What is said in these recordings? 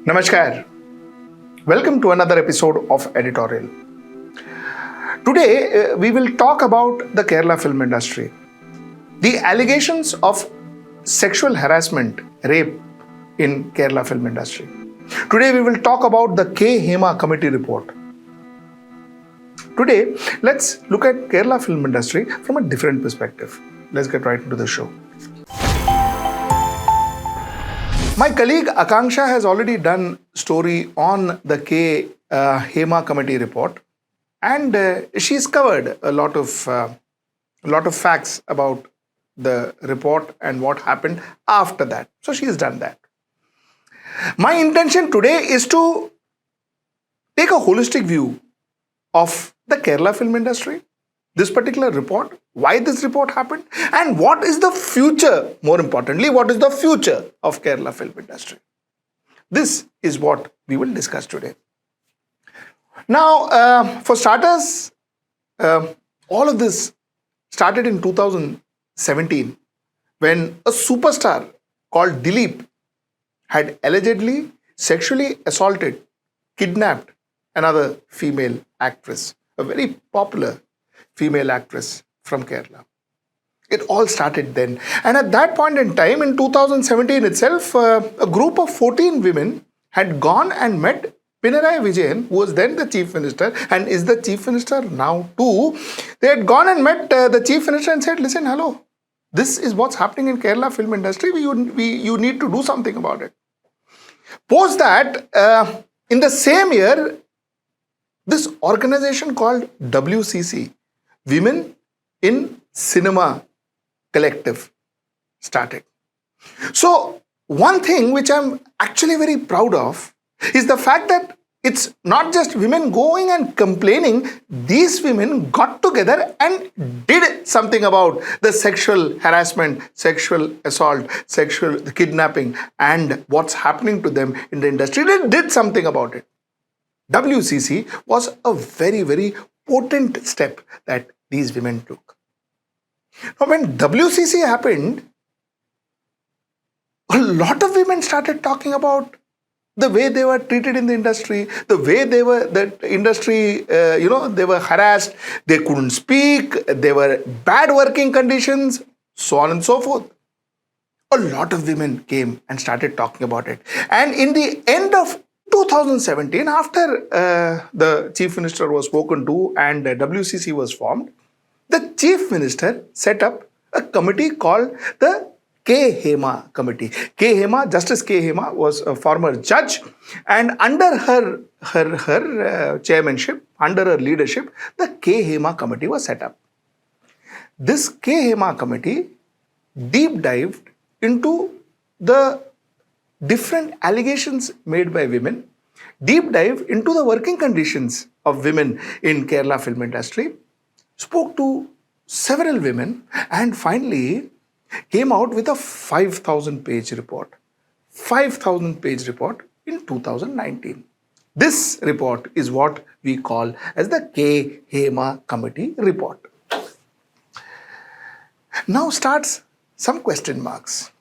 Namaskar. Welcome to another episode of Editorial. Today we will talk about the Kerala film industry. The allegations of sexual harassment, rape in Kerala film industry. Today we will talk about the Hema Committee report. Today let's look at Kerala film industry from a different perspective. Let's get right into the show. My colleague Akanksha has already done story on the Hema Committee report, and she's covered a lot of facts about the report and what happened after that. So she's done that. My intention today is to take a holistic view of the Kerala film industry, this particular report, why this report happened, and what is the future, more importantly, what is the future of Kerala film industry. This is what we will discuss today. Now, for starters, all of this started in 2017 when a superstar called Dileep had allegedly sexually assaulted, kidnapped another female actress, a very popular female actress from Kerala. It all started then. And at that point in time, in 2017 itself, a group of 14 women had gone and met Pinarayi Vijayan, who was then the chief minister and is the chief minister now too. They had gone and met the chief minister and said, listen, hello, this is what's happening in Kerala film industry. You need to do something about it. Post that, in the same year, this organization called WCC, Women in Cinema Collective, started. So one thing which I'm actually very proud of is the fact that it's not just women going and complaining. These women got together and did something about the sexual harassment, sexual assault, sexual kidnapping, and what's happening to them in the industry. They did something about it. WCC was a very, very potent step that these women took. Now, when WCC happened, a lot of women started talking about the way they were treated in the industry, the way they were harassed, they couldn't speak, there were bad working conditions, so on and so forth. A lot of women came and started talking about it. And in the end of 2017, after the chief minister was spoken to and WCC was formed, the chief minister set up a committee called the Hema Committee. Justice Hema was a former judge, and under her chairmanship, under her leadership, the Hema Committee was set up. This Hema Committee deep dived into the different allegations made by women, deep dive into the working conditions of women in Kerala film industry, spoke to several women, and finally came out with a 5,000-page report. 5,000-page report in 2019. This report is what we call as the Hema Committee report. Now starts some question marks.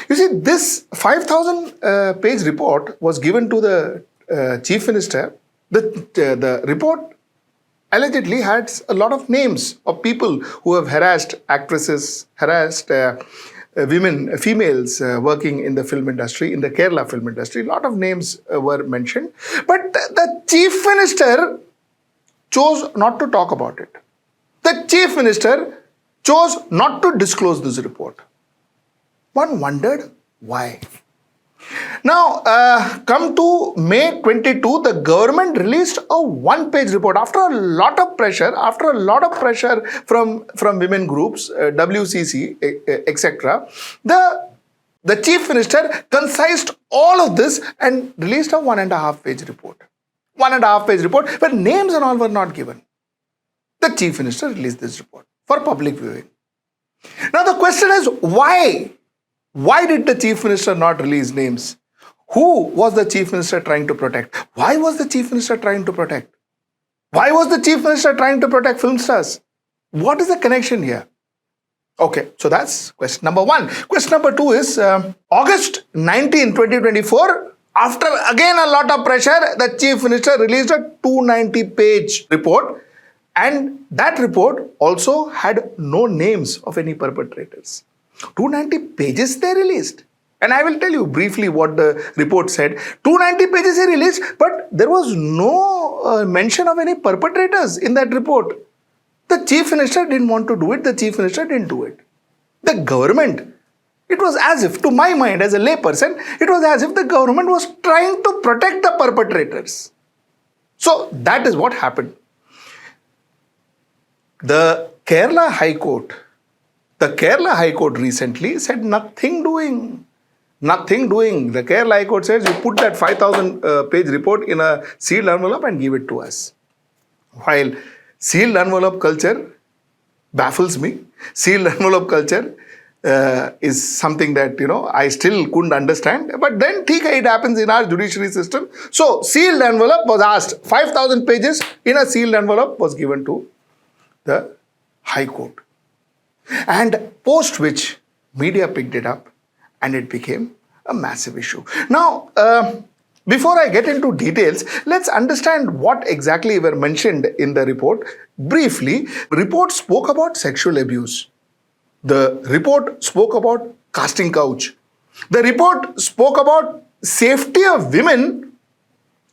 You see, this 5,000-page report was given to the chief minister. The report allegedly had a lot of names of people who have harassed actresses, harassed females working in the film industry, in the Kerala film industry. A lot of names were mentioned. But the chief minister chose not to talk about it. The chief minister chose not to disclose this report. One wondered why. Now, come to May 22, the government released a one-page report after a lot of pressure from women groups, WCC, etc. The chief minister concised all of this and released a 1.5-page report. 1.5-page report, but names and all were not given. The chief minister released this report for public viewing. Now, the question is why? Why did the chief minister not release names? Who was the chief minister trying to protect? Why was the chief minister trying to protect? Why was the chief minister trying to protect film stars? What is the connection here? Okay, so that's question number one. Question number two is August 19, 2024, After again a lot of pressure, the Chief Minister released a 290-page report, and that report also had no names of any perpetrators. 290 pages they released. And I will tell you briefly what the report said. 290 pages he released, but there was no mention of any perpetrators in that report. The Chief Minister didn't want to do it. The Chief Minister didn't do it. The government, it was as if, to my mind as a layperson, it was as if the government was trying to protect the perpetrators. So that is what happened. The Kerala High Court recently said nothing doing. Nothing doing. The Kerala High Court says you put that 5,000 page report in a sealed envelope and give it to us. While sealed envelope culture baffles me. Sealed envelope culture is something that, I still couldn't understand. But then, it happens in our judiciary system. So, sealed envelope was asked. 5,000 pages in a sealed envelope was given to the High Court. And post which, media picked it up and it became a massive issue. Now, before I get into details, let's understand what exactly were mentioned in the report. Briefly, the report spoke about sexual abuse. The report spoke about casting couch. The report spoke about safety of women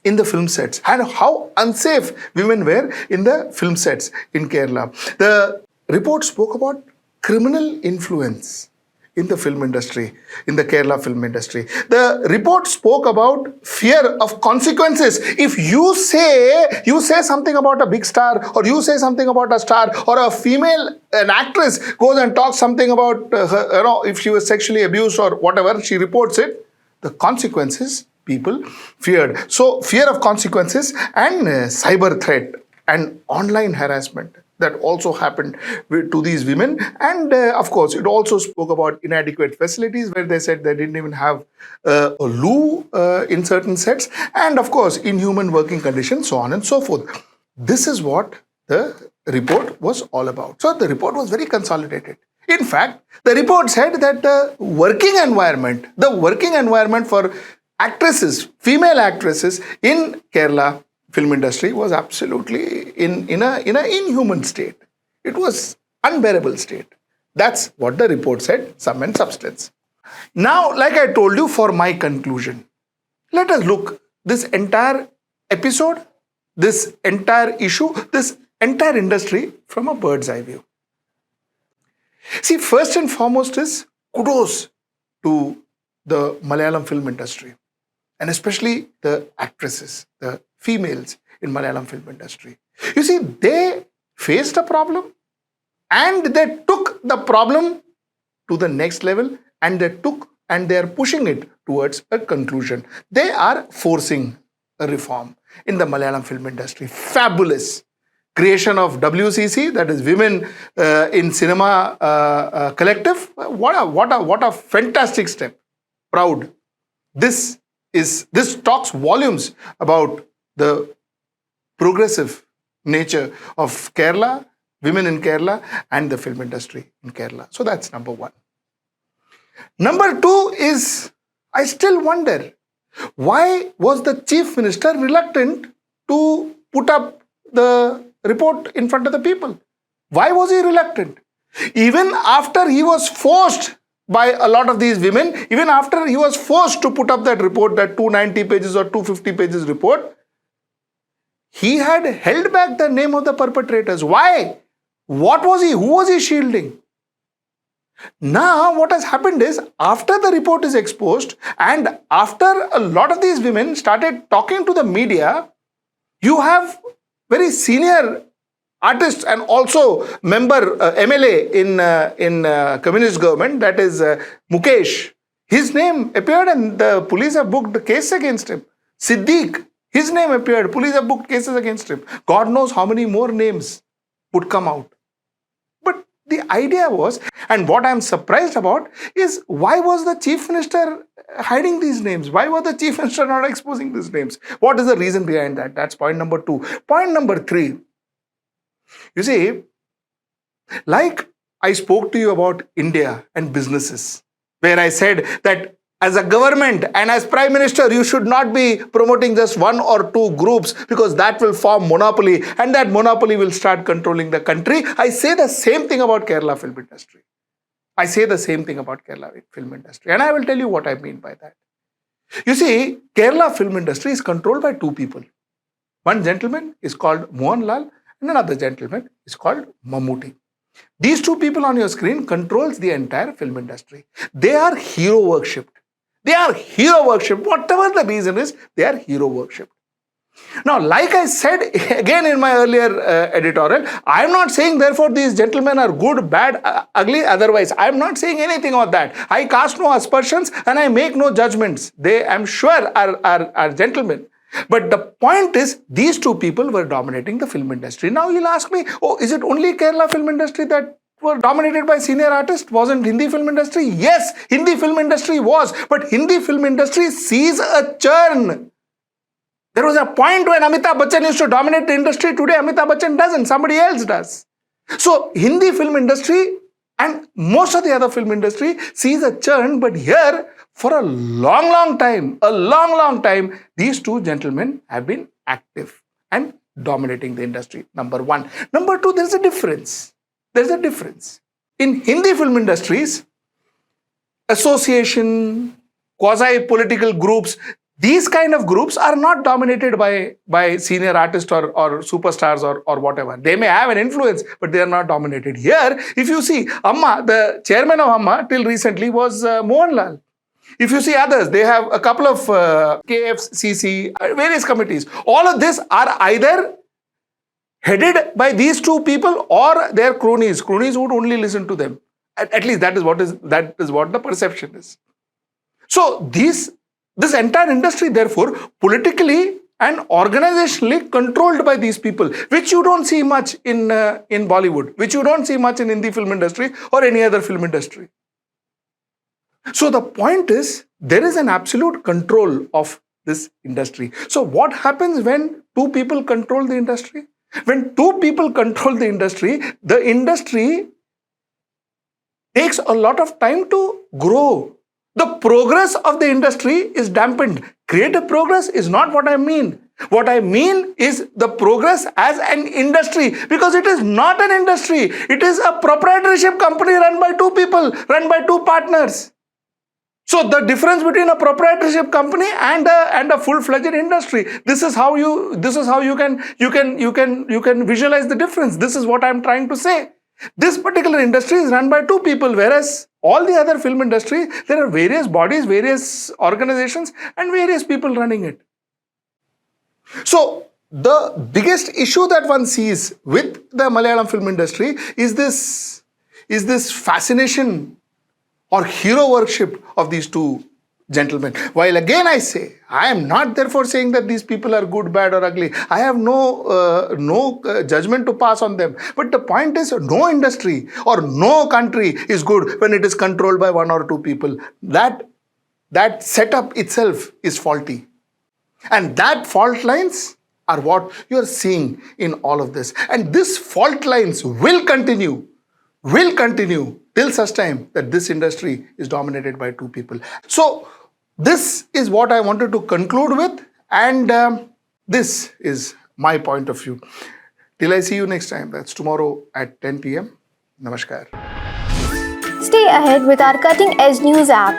in the film sets and how unsafe women were in the film sets in Kerala. The report spoke about criminal influence in the film industry, in the Kerala film industry. The report spoke about fear of consequences. If you say something about a big star, or you say something about a star, or an actress goes and talks something about her, if she was sexually abused or whatever, she reports it, the consequences people feared. So fear of consequences and cyber threat and online harassment that also happened to these women. And of course, it also spoke about inadequate facilities where they said they didn't even have a loo in certain sets. And of course, inhuman working conditions, so on and so forth. This is what the report was all about. So the report was very consolidated. In fact, the report said that the working environment for actresses, female actresses in Kerala film industry was absolutely in a inhuman state. It was unbearable state. That's what the report said, sum and substance. Now, like I told you, for my conclusion, let us look this entire episode, this entire issue, this entire industry from a bird's eye view. See, first and foremost is kudos to the Malayalam film industry, and especially the actresses, the females in Malayalam film industry. You see, they faced a problem and they took the problem to the next level, and they are pushing it towards a conclusion. They are forcing a reform in the Malayalam film industry. Fabulous. Creation of WCC, that is Women in Cinema Collective. What a fantastic step. Proud. This talks volumes about the progressive nature of Kerala, women in Kerala, and the film industry in Kerala. So that's number one. Number two is, I still wonder, why was the Chief Minister reluctant to put up the report in front of the people? Why was he reluctant? Even after he was forced by a lot of these women, even after he was forced to put up that report, that 290 pages or 250 pages report, he had held back the name of the perpetrators. Why? What was he? Who was he shielding? Now, what has happened is, after the report is exposed and after a lot of these women started talking to the media, you have very senior artists and also member MLA in communist government, that is Mukesh. His name appeared and the police have booked a case against him. Siddiq, his name appeared. Police have booked cases against him. God knows how many more names would come out. But the idea was, and what I'm surprised about is, why was the Chief Minister hiding these names? Why was the Chief Minister not exposing these names? What is the reason behind that? That's point number two. Point number three. You see, like I spoke to you about India and businesses, where I said that as a government and as Prime Minister, you should not be promoting just one or two groups, because that will form monopoly, and that monopoly will start controlling the country. I say the same thing about Kerala film industry. I say the same thing about Kerala film industry, and I will tell you what I mean by that. You see, Kerala film industry is controlled by two people. One gentleman is called Mohanlal and another gentleman is called Mammootty. These two people on your screen controls the entire film industry. They are hero worshipped. They are hero worshipped. Whatever the reason is, they are hero worshipped. Now, like I said again in my earlier editorial, I am not saying therefore these gentlemen are good, bad, ugly, otherwise. I am not saying anything of that. I cast no aspersions and I make no judgments. They, I am sure, are gentlemen. But the point is, these two people were dominating the film industry. Now you'll ask me, oh, is it only Kerala film industry that were dominated by senior artists? Wasn't Hindi film industry? Yes, Hindi film industry was. But Hindi film industry sees a churn. There was a point when Amitabh Bachchan used to dominate the industry. Today, Amitabh Bachchan doesn't. Somebody else does. So, Hindi film industry and most of the other film industry sees a churn. But here, for a long time, these two gentlemen have been active and dominating the industry. Number one. Number two, there's a difference. There's a difference. In Hindi film industries, association, quasi-political groups, these kind of groups are not dominated by senior artists or superstars or whatever. They may have an influence, but they are not dominated. Here, if you see, Amma, the chairman of Amma till recently was Mohanlal. If you see others, they have a couple of KFCC, various committees. All of this are either headed by these two people or their cronies. Cronies would only listen to them. At least that is what the perception is. So this entire industry, therefore, politically and organizationally controlled by these people, which you don't see much in Bollywood, which you don't see much in Hindi film industry or any other film industry. So the point is, there is an absolute control of this industry. So what happens when two people control the industry? When two people control the industry takes a lot of time to grow. The progress of the industry is dampened. Creative progress is not what I mean. What I mean is the progress as an industry, because it is not an industry. It is a proprietorship company run by two people, run by two partners. So the difference between a proprietorship company and a full-fledged industry, this is how you can visualize the difference. This is what I'm trying to say. This particular industry is run by two people, whereas all the other film industry, there are various bodies, various organizations, and various people running it. So the biggest issue that one sees with the Malayalam film industry is this fascination or hero worship of these two gentlemen. While again I say, I am not therefore saying that these people are good, bad or ugly. I have no judgment to pass on them. But the point is, no industry or no country is good when it is controlled by one or two people. That setup itself is faulty. And that fault lines are what you are seeing in all of this. And this fault lines will continue till such time that this industry is dominated by two people. So this is what I wanted to conclude with, and this is my point of view. Till I see you next time, that's tomorrow at 10 p.m. Namaskar. Stay ahead with our cutting-edge news app.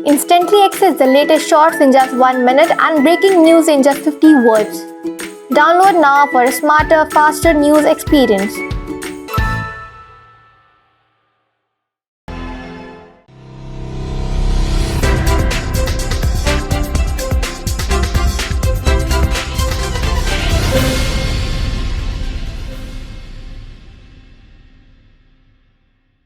Instantly access the latest shorts in just 1 minute and breaking news in just 50 words. Download now for a smarter, faster news experience.